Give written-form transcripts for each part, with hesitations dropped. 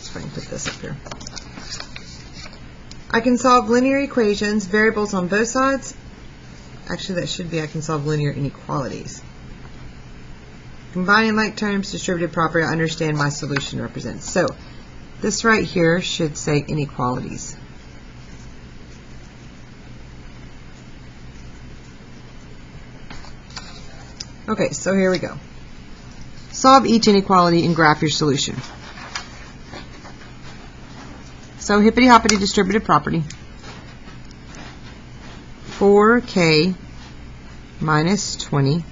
if I can put this up here. I can solve linear equations, variables on both sides. Actually, that should be I can solve linear inequalities. Combining like terms, distributed property, I understand my solution represents. So this right here should say inequalities. Okay, so here we go. Solve each inequality and graph your solution. So hippity-hoppity distributed property. 4k minus 20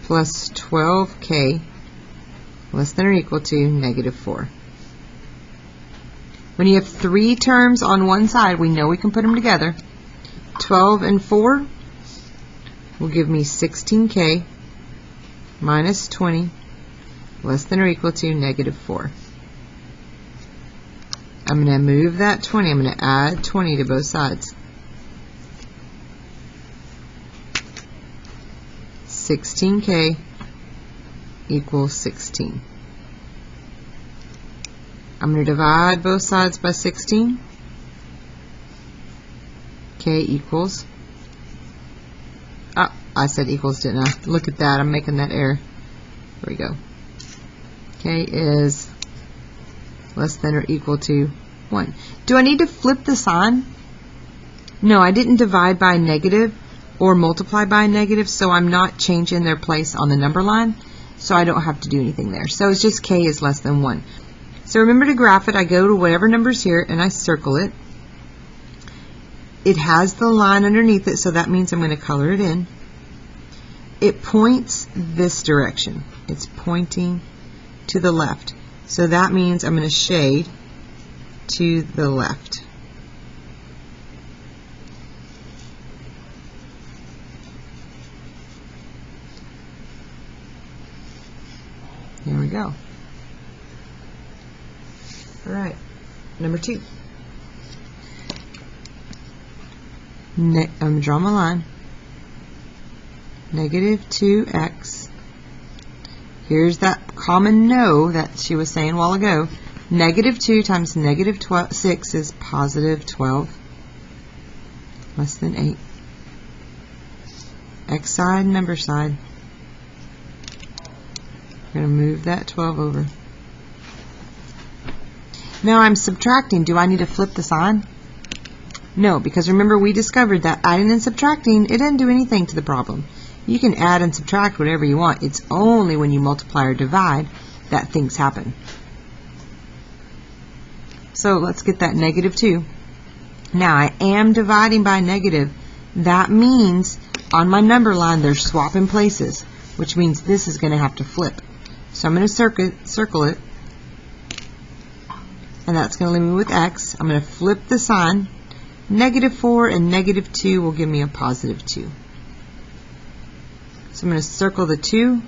plus 12k less than or equal to negative 4. When you have three terms on one side, we know we can put them together. 12 and 4 will give me 16k minus 20 less than or equal to negative 4. I'm going to move that 20. I'm going to add 20 to both sides. 16k equals 16. I'm going to divide both sides by 16. K equals, I said equals, didn't I? Look at that, I'm making that error. There we go. K is less than or equal to 1. Do I need to flip the sign? No, I didn't divide by negative or multiply by negative, so I'm not changing their place on the number line, so I don't have to do anything there. So it's just K is less than 1. So remember to graph it. I go to whatever number's here and I circle it. It has the line underneath it, so that means I'm going to color it in. It points this direction. It's pointing to the left. So that means I'm going to shade to the left. There we go. All right, number 2. I'm going to draw my line. Negative 2x. Here's that common no that she was saying a while ago. Negative 2 times negative 6 is positive 12. Less than 8. X side, number side. I'm going to move that 12 over. Now I'm subtracting. Do I need to flip the sign? No, because remember we discovered that adding and subtracting, it didn't do anything to the problem. You can add and subtract whatever you want. It's only when you multiply or divide that things happen. So let's get that negative 2. Now I am dividing by negative. That means on my number line they're swapping places, which means this is going to have to flip. So I'm going to circle it, and that's going to leave me with x. I'm going to flip the sign. Negative 4 and negative 2 will give me a positive 2. So I'm going to circle the 2.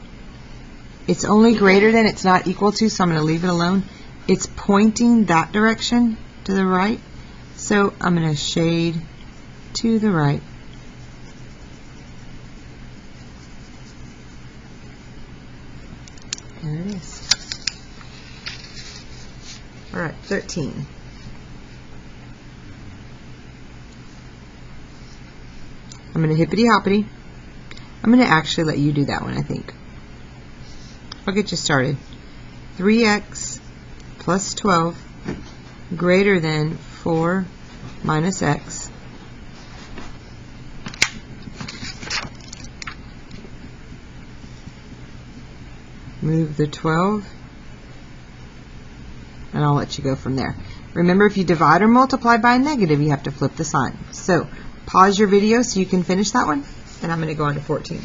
It's only greater than, it's not equal to, so I'm going to leave it alone. It's pointing that direction to the right, so I'm going to shade to the right. There it is. All right, 13. I'm going to hippity-hoppity. I'm going to actually let you do that one, I think. I'll get you started. 3x plus 12 greater than 4 minus x. Move the 12, and I'll let you go from there. Remember, if you divide or multiply by a negative, you have to flip the sign. So pause your video so you can finish that one, and I'm going to go on to 14.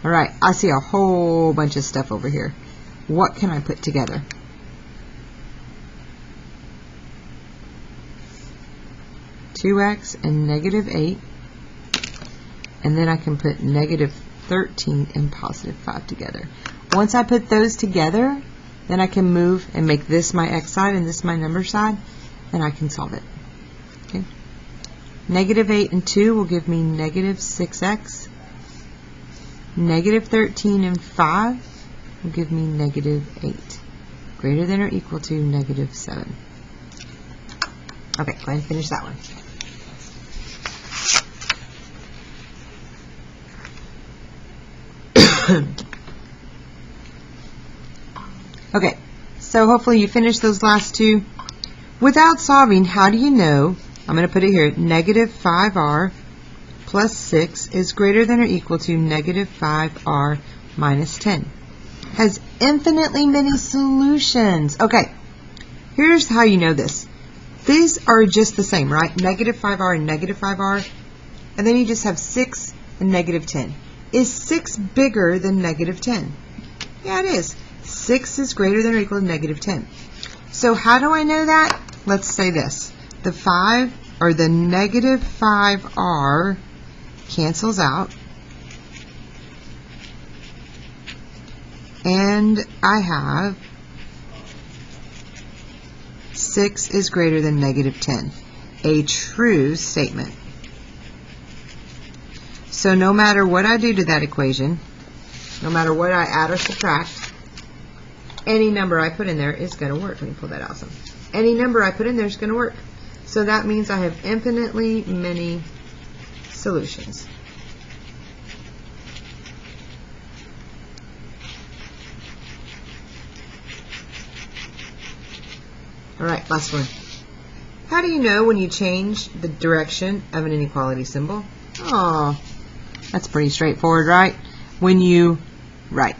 All right, I see a whole bunch of stuff over here. What can I put together? (2x) and negative 8, and then I can put negative 13 and positive 5 together. Once I put those together, then I can move and make this my x side and this my number side, and I can solve it. Okay. Negative 8 and 2 will give me negative 6x. Negative 13 and 5 will give me negative 8. Greater than or equal to negative 7. Okay, go ahead and finish that one. Okay, so hopefully you finished those last two. Without solving, how do you know, I'm going to put it here, negative 5r plus 6 is greater than or equal to negative 5r minus 10. Has infinitely many solutions. Okay, here's how you know this. These are just the same, right? Negative 5r and negative 5r. And then you just have 6 and negative 10. Is 6 bigger than negative 10? Yeah, it is. 6 is greater than or equal to negative 10. So how do I know that? Let's say this. The 5 or the negative 5r cancels out. And I have 6 is greater than negative 10. A true statement. So no matter what I do to that equation, no matter what I add or subtract, any number I put in there is going to work. Let me pull that out some. Any number I put in there is going to work. So that means I have infinitely many solutions. All right, last one. How do you know when you change the direction of an inequality symbol? Oh, that's pretty straightforward, right? When you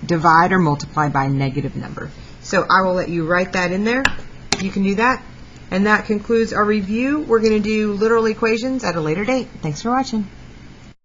divide or multiply by a negative number. So I will let you write that in there. You can do that. And that concludes our review. We're going to do literal equations at a later date. Thanks for watching.